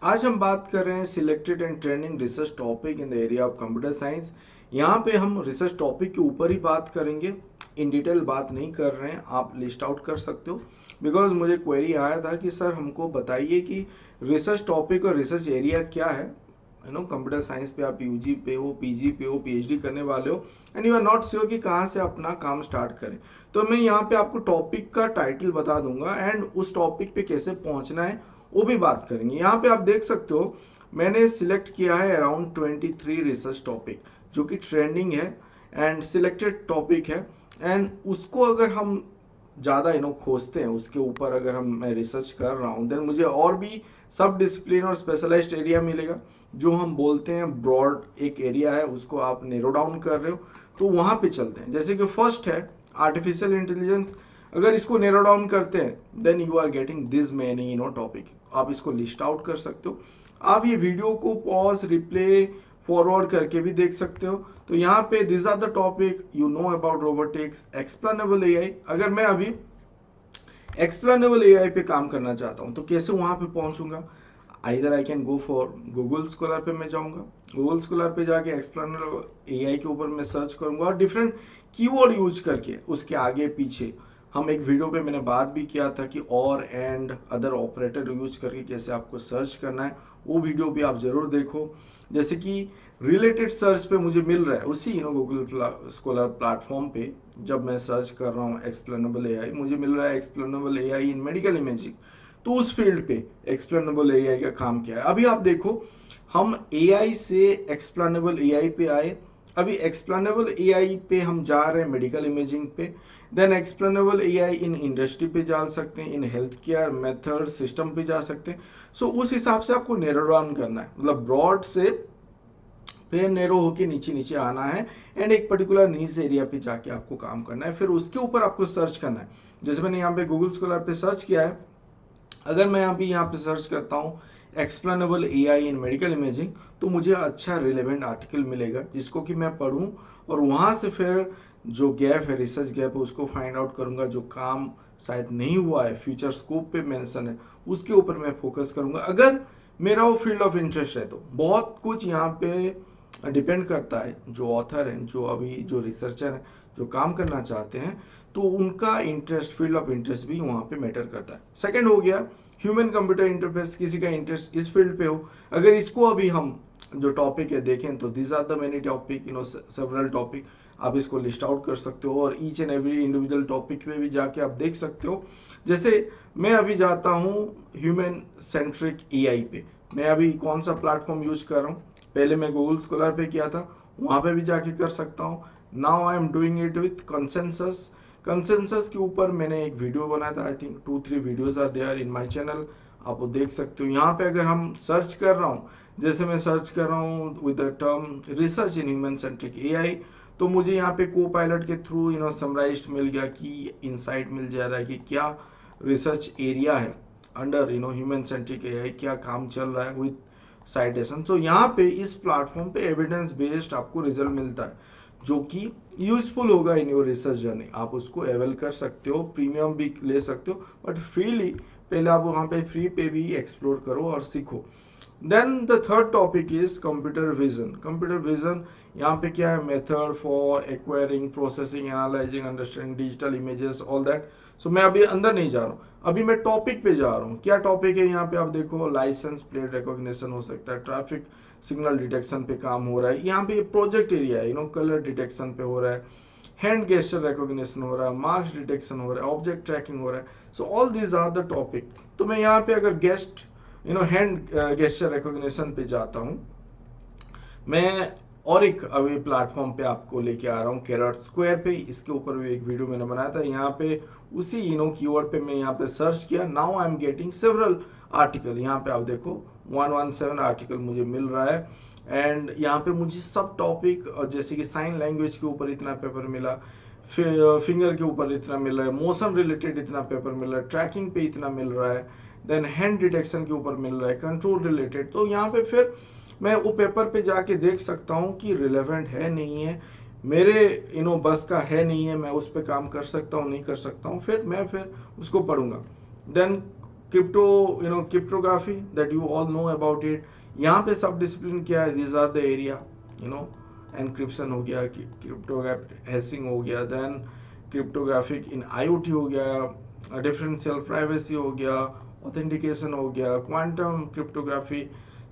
आज हम बात कर रहे हैं selected and trending research topic in the area of computer science. यहाँ पे हम रिसर्च टॉपिक के ऊपर ही बात करेंगे, इन डिटेल बात नहीं कर रहे हैं। आप लिस्ट आउट कर सकते हो बिकॉज मुझे क्वेरी आया था कि सर हमको बताइए कि रिसर्च टॉपिक और रिसर्च एरिया क्या है। कंप्यूटर साइंस पे आप यूजी पे हो, पीजी पे हो, पीएचडी करने वाले हो and you are not sure कि कहाँ से अपना काम स्टार्ट करें। तो मैं यहाँ पे आपको टॉपिक का टाइटल बता दूंगा एंड उस टॉपिक पे कैसे पहुंचना है वो भी बात करेंगे। यहाँ पे आप देख सकते हो मैंने सिलेक्ट किया है अराउंड 23 रिसर्च टॉपिक जो कि ट्रेंडिंग है एंड सिलेक्टेड टॉपिक है। एंड उसको अगर हम ज़्यादा खोजते हैं, उसके ऊपर अगर मैं रिसर्च कर रहा हूँ, देन मुझे और भी सब डिसिप्लिन और स्पेशलाइज्ड एरिया मिलेगा। जो हम बोलते हैं ब्रॉड एक एरिया है, उसको आप नेरो डाउन कर रहे हो तो वहाँ पे चलते हैं। जैसे कि फर्स्ट है आर्टिफिशियल इंटेलिजेंस। अगर इसको नेरो डाउन करते हैं then you are getting this many topic. आप इसको लिस्ट आउट कर सकते हो। आप ये वीडियो को पॉज, रिप्ले, फॉरवर्ड करके भी देख सकते हो। तो यहाँ पे this are the topic you know about robotics, explainable AI. अगर मैं अभी एक्सप्लेनेबल एआई पे काम करना चाहता हूँ तो कैसे वहां पे पहुंचूंगा? Either I can go for Google Scholar पे मैं जाऊंगा। गूगल स्कॉलर पे जाके एक्सप्लेनेबल एआई के ऊपर मैं सर्च करूंगा और डिफरेंट कीवर्ड यूज करके उसके आगे पीछे हम एक वीडियो पे मैंने बात भी किया था कि और एंड अदर ऑपरेटर यूज करके कैसे आपको सर्च करना है। वो वीडियो भी आप जरूर देखो। जैसे कि रिलेटेड सर्च पे मुझे मिल रहा है उसी गूगल स्कॉलर प्लेटफॉर्म पे। जब मैं सर्च कर रहा हूँ एक्सप्लेनेबल एआई, मुझे मिल रहा है एक्सप्लेनेबल एआई इन मेडिकल इमेजिंग। तो उस फील्ड पे एक्सप्लेनेबल एआई का काम क्या है। अभी आप देखो हम एआई से एक्सप्लेनेबल एआई पे आए। अभी एक्सप्लेनेबल एआई पे हम जा रहे हैं मेडिकल इमेजिंग पे। Then explainable AI in industry पे जा सकते हैं, in health care method system पे जा सकते हैं। सो उस हिसाब से आपको नैरो डाउन करना है, मतलब ब्रॉड से फिर नैरो होके नीचे नीचे आना है एंड एक पर्टिकुलर नीच एरिया पे जाके आपको काम करना है। फिर उसके ऊपर आपको सर्च करना है। जैसे मैंने यहाँ पे गूगल स्कॉलर पे सर्च किया है। अगर मैं अभी यहाँ पे सर्च करता हूँ एक्सप्लेनेबल एआई इन मेडिकल इमेजिंग तो मुझे अच्छा रिलेवेंट आर्टिकल मिलेगा जिसको कि मैं पढूं और वहां से फिर जो गैप है, रिसर्च गैप है, उसको फाइंड आउट करूंगा। जो काम शायद नहीं हुआ है, फ्यूचर स्कोप पे मेंशन है, उसके ऊपर मैं फोकस करूंगा अगर मेरा वो फील्ड ऑफ इंटरेस्ट है। तो बहुत कुछ यहाँ पे डिपेंड करता है जो ऑथर हैं, जो अभी जो रिसर्चर हैं, जो काम करना चाहते हैं, तो उनका इंटरेस्ट, फील्ड ऑफ इंटरेस्ट भी वहाँ पे मैटर करता है। सेकंड हो गया ह्यूमन कंप्यूटर इंटरफेस। किसी का इंटरेस्ट इस फील्ड पे हो, अगर इसको अभी हम जो टॉपिक है देखें तो this are the many topic, several topic. आप इसको लिस्ट आउट कर सकते हो और each and every individual topic पे भी जाके आप देख सकते हो। जैसे मैं अभी जाता हूँ ह्यूमन सेंट्रिक एआई पे। मैं अभी कौन सा प्लेटफॉर्म यूज कर रहा हूँ, पहले मैं गूगल स्कॉलर पे किया था, वहां पे भी जाके कर सकता हूँ। Now I am doing it with consensus. Consensus के ऊपर मैंने एक वीडियो बनाया था, I think 2-3 videos are there in my channel, आप वो देख सकते हो। यहाँ पे अगर हम सर्च कर रहा हूँ, जैसे मैं सर्च कर रहा हूँ with the term research in human centric AI, तो मुझे यहाँ पे को पायलट के थ्रू समराइज्ड मिल गया कि इनसाइट मिल जा रहा है कि क्या रिसर्च एरिया है अंडर ह्यूमन सेंट्रिक एआई, क्या काम चल रहा है विद साइटेशन। तो यहाँ पे इस प्लेटफॉर्म पे एविडेंस बेस्ड आपको रिजल्ट मिलता है जो कि यूजफुल होगा इन योर रिसर्च जर्नी। आप उसको अवेल कर सकते हो, प्रीमियम भी ले सकते हो, बट फ्रीली पहले आप वहाँ पे फ्री पे भी एक्सप्लोर करो और सीखो। Then the third topic is computer vision. Computer vision यहाँ पे क्या है? Method for acquiring, processing, analysing, understanding digital images, all that. So मैं अभी अंदर नहीं जा रहा हूँ, अभी मैं टॉपिक पे जा रहा हूँ। क्या टॉपिक है यहाँ पे? आप देखो लाइसेंस प्लेट रिकॉग्निशन हो सकता है, ट्रैफिक सिग्नल डिटेक्शन पे काम हो रहा है। यहाँ पे प्रोजेक्ट एरिया है, कलर डिटेक्शन पे हो रहा है, हैंड गेस्चर रिकॉग्निशन हो रहा है, मार्क्स डिटेक्शन हो रहा है, ऑब्जेक्ट ट्रैकिंग हो रहा है। So all these are the topic. तो मैं यहाँ पे अगर हैंड गेस्चर रिकॉग्निशन पे जाता हूँ, मैं और एक अभी प्लेटफॉर्म पे आपको लेके आ रहा हूँ, कैरेट स्क्वायर पे। इसके ऊपर भी एक वीडियो मैंने बनाया था। यहाँ पे उसी कीवर्ड पे मैं यहाँ पे सर्च किया। Now I am getting several article. यहाँ पे आप देखो 117 आर्टिकल मुझे मिल रहा है एंड यहाँ पे मुझे सब टॉपिक, जैसे कि साइन लैंग्वेज के ऊपर इतना पेपर मिला, फिंगर के ऊपर इतना मिल रहा है, मोशन रिलेटेड इतना पेपर मिल रहा है, ट्रैकिंग पे इतना मिल रहा है, देन हैंड डिटेक्शन के ऊपर मिल रहा है, कंट्रोल रिलेटेड। तो यहाँ पे फिर मैं वो पेपर पे जाके देख सकता हूँ कि रिलेवेंट है नहीं है, मेरे बस का है नहीं है, मैं उस पर काम कर सकता हूँ नहीं कर सकता हूँ, फिर मैं उसको पढ़ूंगा। Then crypto cryptography that you all know about it. यहाँ पे सब डिसिप्लिन क्या है, this are the area, encryption हो गया, क्रिप्टोग्राफिक हैशिंग हो गया, देन क्रिप्टोग्राफिक इन आईओटी हो गया, डिफरेंशियल प्राइवेसी हो गया, ऑथेंटिकेशन हो गया, क्वांटम क्रिप्टोग्राफी,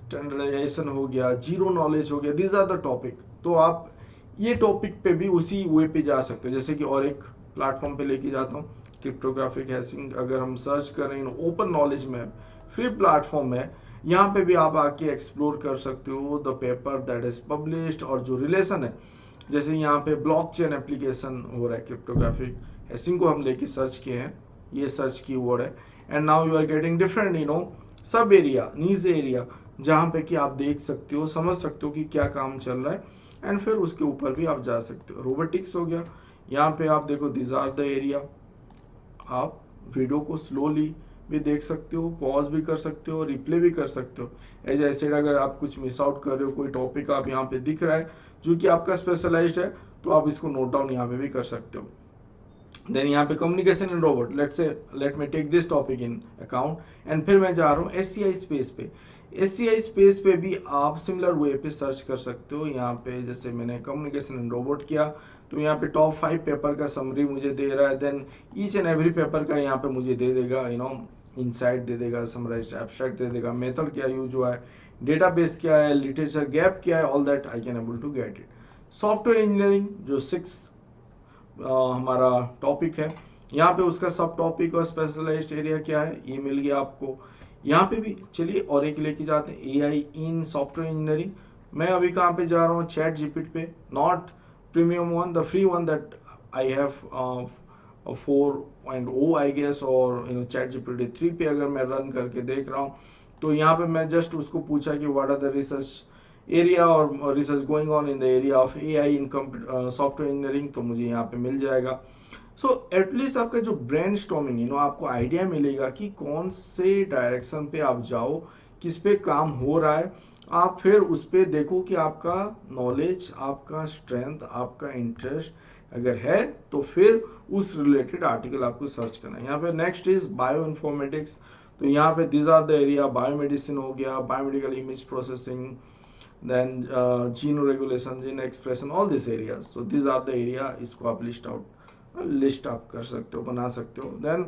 स्टैंडर्डाइजेशन हो गया, जीरो नॉलेज हो गया, दीज आर द टॉपिक। तो आप ये टॉपिक पे भी उसी वे पे जा सकते हो। जैसे कि और एक प्लेटफॉर्म पे लेके जाता हूँ, क्रिप्टोग्राफिक हैशिंग अगर हम सर्च करें ओपन नॉलेज में, फ्री प्लेटफॉर्म है, यहाँ पे भी आप आके एक्सप्लोर कर सकते हो the paper that is published, और जो रिलेशन है, जैसे यहाँ पे ब्लॉकचेन एप्लीकेशन हो रहा है, क्रिप्टोग्राफिक हैशिंग को हम लेके सर्च किए हैं, ये सर्च की वर्ड है, and now you are getting different sub area, niche area, जहाँ पे कि आप देख सकते हो, समझ सकते हो कि क्या काम चल रहा है, एंड फिर उसके ऊपर भी आप जा सकते हो। रोबोटिक्स हो गया, यहाँ पे आप देखो दिस आर द एरिया, आप वीडियो को स्लोली भी देख सकते हो, पॉज भी कर सकते हो, रिप्ले भी कर सकते हो। एज आई सेड, अगर आप कुछ मिस आउट कर रहे हो, कोई टॉपिक आप यहाँ पे दिख रहा है जो कि आपका स्पेशलाइज्ड है, तो आप इसको नोट डाउन यहाँ पे भी कर सकते हो। देन यहाँ पे communication in robot, let me take this topic in account, and फिर मैं जा रहा हूँ एससीआई स्पेस पे। एससीआई स्पेस पे भी आप सिमिलर वे पे सर्च कर सकते हो। यहाँ पे जैसे मैंने कम्युनिकेशन इन रोबोट किया, तो यहाँ पे टॉप 5 पेपर का समरी मुझे दे रहा है, then each and every paper का यहाँ पे मुझे दे देगा, इनसाइट दे देगा, समराइज्ड एब्स्ट्रैक्ट दे देगा, मेथड क्या यूज हुआ है, डेटाबेस क्या है, लिटरेचर गैप क्या है, all that I can able to get it. Software engineering जो 6 हमारा टॉपिक है, यहाँ पे उसका सब टॉपिक और स्पेशलाइज्ड एरिया क्या है ये मिल गया आपको। यहाँ पे भी चलिए और एक लेके जाते हैं, एआई इन सॉफ्टवेयर इंजीनियरिंग। मैं अभी कहाँ पे जा रहा हूँ, चैट जीपीटी पे, not premium one, the free one that I have 4.0 I guess, और चैट जीपीटी 3 पे अगर मैं रन करके देख रहा हूँ, तो यहाँ पे मैं जस्ट उसको पूछा कि what are the research area और research going on in the area of AI in software engineering, तो मुझे यहाँ पे मिल जाएगा। सो एटलीस्ट आपका जो ब्रेन स्टॉर्मिंग आपको आइडिया मिलेगा कि कौन से डायरेक्शन पे आप जाओ, किस पे काम हो रहा है, आप फिर उस पे देखो कि आपका नॉलेज, आपका स्ट्रेंथ, आपका इंटरेस्ट अगर है, तो फिर उस रिलेटेड आर्टिकल आपको सर्च करना है। यहाँ पे नेक्स्ट इज बायो इन्फॉर्मेटिक्स, तो यहाँ पे this are the area, biomedicine हो गया, biomedical image processing, then gene regulation, gene expression, all these areas, so these are the area, इसको आप लिस्ट आप कर सकते हो, बना सकते हो। देन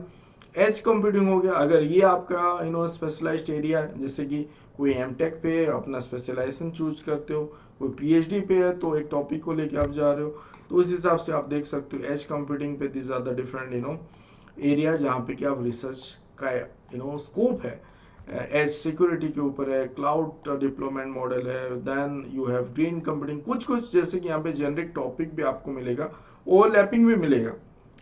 एज कंप्यूटिंग हो गया, अगर ये आपका स्पेशलाइज्ड एरिया है, जैसे कि कोई एमटेक पे अपना स्पेशलाइजेशन चूज करते हो, कोई पीएचडी पे है तो एक टॉपिक को लेके आप जा रहे हो, तो उस हिसाब से आप देख सकते हो एज कंप्यूटिंग पे this are the different area जहाँ पे कि आप रिसर्च का स्कोप है। एज सिक्योरिटी के ऊपर है, क्लाउड डिप्लॉयमेंट मॉडल है, then you have green computing, कुछ जैसे कि यहाँ पे जेनरिक टॉपिक भी आपको मिलेगा, ओवरलैपिंग भी मिलेगा।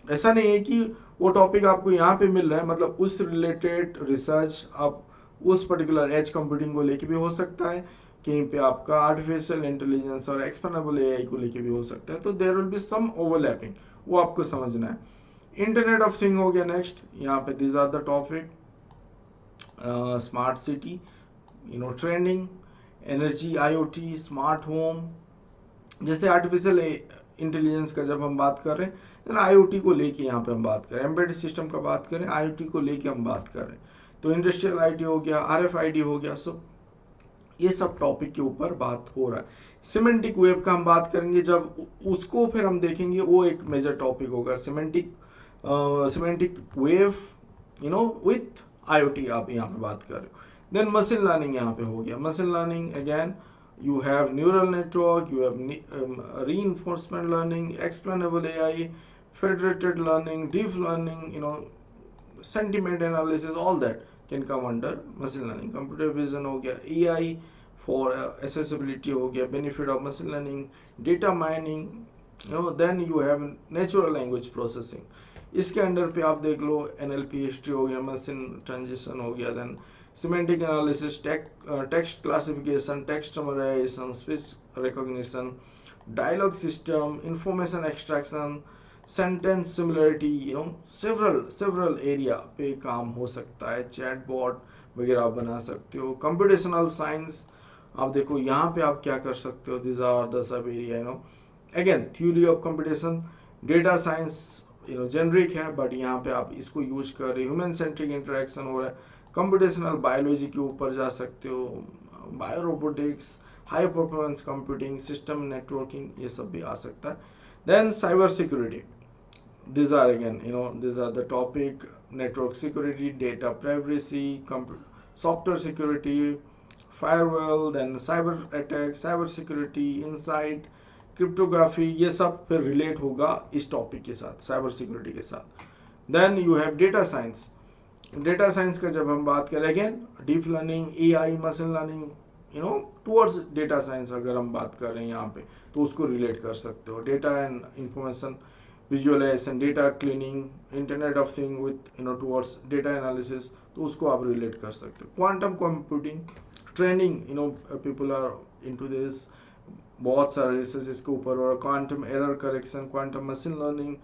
ऐसा नहीं है कि वो टॉपिक आपको यहाँ पे मिल रहा है, मतलब उस रिलेटेड रिसर्च आप उस पर्टिकुलर एज कंप्यूटिंग को लेके भी हो सकता है, कहीं पे आपका आर्टिफिशियल इंटेलिजेंस और एक्सप्लेनेबल एआई को लेके भी हो सकता है, तो there will be some overlapping, वो आपको समझना है। इंटरनेट ऑफ थिंग हो गया नेक्स्ट, यहाँ पे this are the topic, smart city, trending, energy, IoT, smart home, जैसे आर्टिफिशियल इंटेलिजेंस का जब हम बात कर रहे हैं, देन आईओटी को लेके यहाँ पे हम बात करें, एम्बेडेड सिस्टम का बात करें, आईओटी को लेके हम बात कर रहे हैं, तो इंडस्ट्रियल आईटी हो गया, आरएफआईडी हो गया, सो ये सब टॉपिक के ऊपर बात हो रहा है। सिमेंटिक वेव का हम बात करेंगे, जब उसको फिर हम देखेंगे, वो एक मेजर टॉपिक होगा, सिमेंटिक वेव विथ आईओटी आप यहाँ पे बात कर रहे हो। देन मशीन लर्निंग यहाँ पे हो गया, machine learning again you have neural network, you have reinforcement learning, explainable AI, federated learning, deep learning, sentiment analysis, all that can come under machine learning. Computer vision हो गया, AI for accessibility हो गया, benefit of machine learning, data mining, then you have natural language processing, इसके under पे आप देख लो NLP history हो गया, मशीन ट्रांजिशन हो गया, then semantic analysis, text classification, text summarization, speech recognition, dialogue system, information extraction, sentence similarity, several area पे काम हो सकता है, chatbot वगैरह आप बना सकते हो। computational science आप देखो यहाँ पे आप क्या कर सकते हो, these are the sub area, again theory of computation, data science generic है, बट यहाँ पे आप इसको यूज कर रहे, ह्यूमन सेंट्रिक इंटरेक्शन हो रहा है, कंप्यूटेशनल बायोलॉजी के ऊपर जा सकते हो, bio robotics, high performance computing, system networking, ये सब भी आ सकता है। Then cyber security, these are again, these are the topic: network security, data privacy, software security, firewall, then cyber attack, cyber security, insight, cryptography, ये सब फिर relate होगा इस टॉपिक के साथ, साइबर सिक्योरिटी के साथ। Then you have data science. Data science का जब हम बात करें, again deep learning, AI, machine learning, towards data science अगर हम बात कर रहे हैं यहाँ पे, तो उसको रिलेट कर सकते हो। Data and information visualization, data cleaning, internet of thing with towards data analysis, तो उसको आप रिलेट कर सकते हो। Quantum computing, trending, people are into this, बहुत सारे रिसर्च इसके ऊपर, और quantum error correction, quantum machine learning,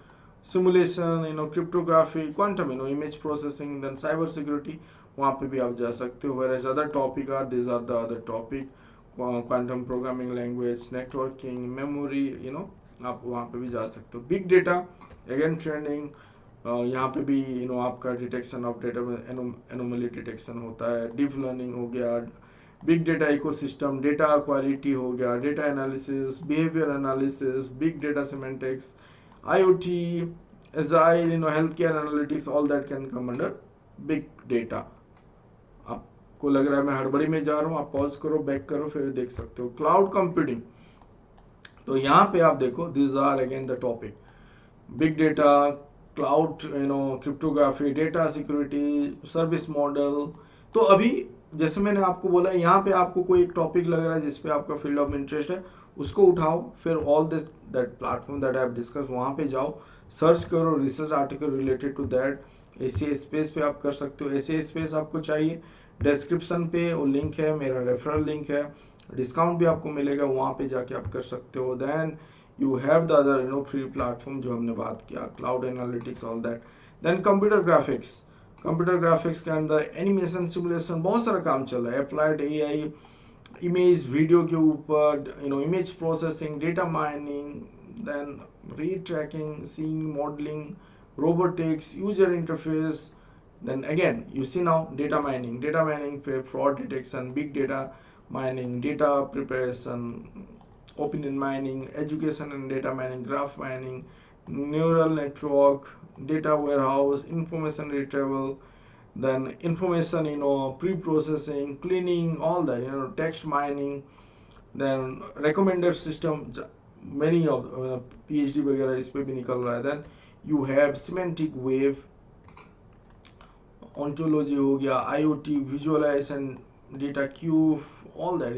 simulation, cryptography, quantum image processing, then cyber security, वहाँ पे भी आप जा सकते हो। Whereas other topic are, this are the other topic, quantum programming language, networking, memory, आप वहाँ पे भी जा सकते हो। बिग डेटा, अगेन ट्रेंडिंग, यहाँ पे भी आपका detection of data, anomaly detection होता है। डीप लर्निंग हो गया, big data ecosystem, data quality हो गया, data analysis, behaviour analysis, big data semantics, IoT, Agile, healthcare analytics, all that can come under big data। आपको लग रहा है मैं हड़बड़ी में जा रहा हूँ, आप पॉज करो, बैक करो, फिर देख सकते हो। क्लाउड कंप्यूटिंग, तो यहाँ पे आप देखो, this are again the topic: big data, cloud, cryptography, data security, service model. तो अभी जैसे मैंने आपको बोला, यहाँ पे आपको कोई एक टॉपिक लग रहा है जिसपे आपका फील्ड ऑफ इंटरेस्ट है, उसको उठाओ, फिर all this that platform that I have discuss, वहाँ पे जाओ, सर्च करो research article related to that. ऐसे स्पेस पे आप कर सकते हो। ऐसे स्पेस आपको चाहिए, डिस्क्रिप्शन पे वो लिंक है, मेरा रेफरल लिंक है, डिस्काउंट भी आपको मिलेगा, वहाँ पे जाके आप कर सकते हो। Then you have the other free platform जो हमने बात किया, cloud analytics, all that. Then computer graphics, computer graphics के अंदर एनिमेशन, सिमुलेशन, बहुत सारा काम चल रहा है। अप्लाइड AI, इमेज वीडियो के ऊपर, image processing, data mining, then re tracking, scene modelling, robotics, user interface. Then again, you see now data mining for fraud detection, big data mining, data preparation, opinion mining, education and data mining, graph mining, neural network, data warehouse, information retrieval, then information, pre-processing, cleaning, all that, text mining, then recommender system, many of PhD वगैरह इस पे भी निकल रहा है। Then you have semantic wave, ontology हो गया, IoT, visualization, data cube, all that,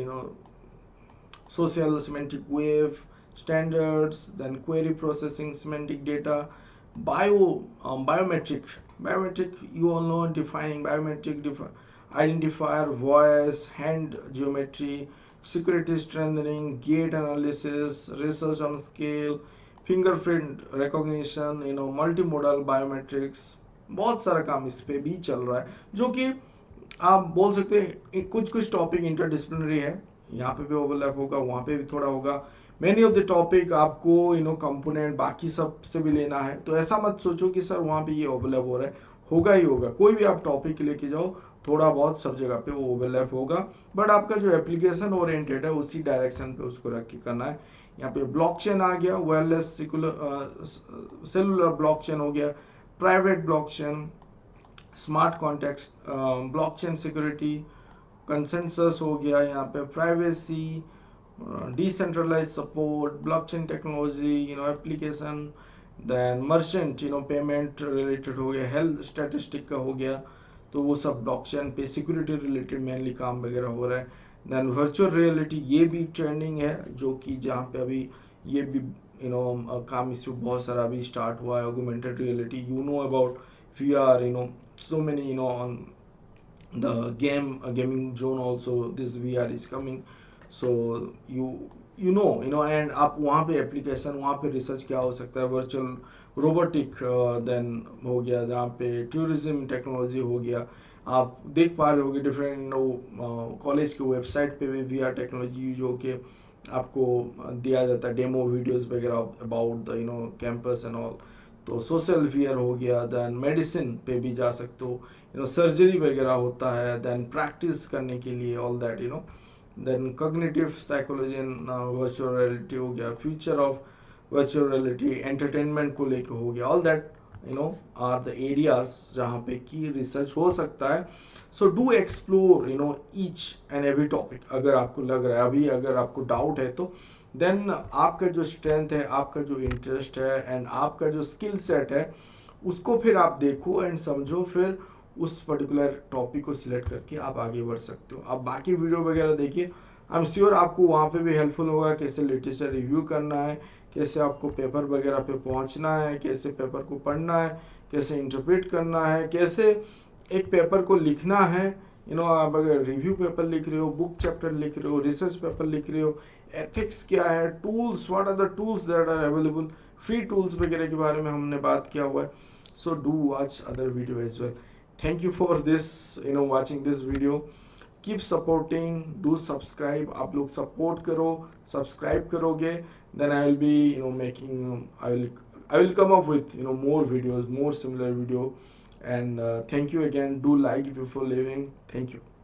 social semantic wave, standards, then query processing, semantic data, biometric, you all know, defining biometric, identifier, voice, hand geometry, security strengthening, gate analysis, research on scale, fingerprint recognition, multimodal biometrics, बहुत सारा काम इस पे भी चल रहा है, जो कि आप बोल सकते हैं कुछ टॉपिक इंटरडिसिप्लिनरी है, यहाँ पे भी ओवरलैप होगा, वहाँ पे भी थोड़ा होगा। मेनी ऑफ द टॉपिक आपको कंपोनेंट बाकी सब से भी लेना है, तो ऐसा मत सोचो कि सर वहाँ पे ये ओवरलैप हो रहा है, होगा ही होगा। कोई भी आप टॉपिक लेके जाओ, थोड़ा बहुत सब जगह पे वो ओवरलैप होगा, बट आपका जो एप्लीकेशन ओरिएंटेड है उसी डायरेक्शन पे उसको रख के करना है। यहाँ पे ब्लॉकचेन आ गया, वायरलेस सेलुलर ब्लॉकचेन हो गया, private blockchain, smart context blockchain security, consensus हो गया, यहाँ पे privacy, decentralize support, blockchain technology, application, then merchant, payment related हो गया, हेल्थ स्टैटिस्टिक का हो गया, तो वो सब ब्लॉकचेन पे सिक्योरिटी रिलेटेड मेनली काम वगैरह हो रहा है। देन वर्चुअल रियलिटी, ये भी ट्रेंडिंग है, जो कि जहाँ पे अभी ये भी काम इससे बहुत सारा अभी स्टार्ट हुआ है। Augmented reality, about VR, so many, on the gaming zone also this VR is coming, so and आप वहाँ पे एप्लीकेशन, वहाँ पे रिसर्च क्या हो सकता है, वर्चुअल रोबोटिक, देन हो गया, जहाँ पे टूरिज्म टेक्नोलॉजी हो गया। आप देख पा रहे होगे डिफरेंट कॉलेज के वेबसाइट पे भी VR टेक्नोलॉजी जो कि आपको दिया जाता है, डेमो वीडियोस वगैरह about the campus and all. तो सोशल फियर हो गया, देन मेडिसिन पे भी जा सकते हो, सर्जरी वगैरह होता है, देन प्रैक्टिस करने के लिए all that then cognitive psychology and virtual reality हो गया, future of virtual reality, entertainment को लेकर हो गया, all that are the areas जहाँ पे की रिसर्च हो सकता है. So do explore each and every topic. अगर आपको लग रहा है, अभी अगर आपको डाउट है, तो देन आपका जो स्ट्रेंथ है, आपका जो इंटरेस्ट है एंड आपका जो स्किल सेट है, उसको फिर आप देखो एंड समझो, फिर उस पर्टिकुलर टॉपिक को सिलेक्ट करके आप आगे बढ़ सकते हो. आप बाकी वीडियो वगैरह देखिए, आई एम श्योर आपको वहाँ पे भी हेल्पफुल होगा, कैसे लिटरेचर रिव्यू करना है, कैसे आपको पेपर वगैरह पे पहुँचना है, कैसे पेपर को पढ़ना है, कैसे इंटरप्रेट करना है, कैसे एक पेपर को लिखना है. आप अगर रिव्यू पेपर लिख रहे हो, बुक चैप्टर लिख रहे हो, रिसर्च पेपर लिख रहे हो, एथिक्स क्या है, tools, what are the tools that are available, free tools वगैरह के बारे में हमने बात किया हुआ है. So do watch other video as well. Thank you for this watching this video. Keep supporting, do subscribe. आप लोग सपोर्ट करो, सब्सक्राइब करोगे, then I will be making, I will come up with more videos, more similar video. And thank you again. Do like before leaving. Thank you.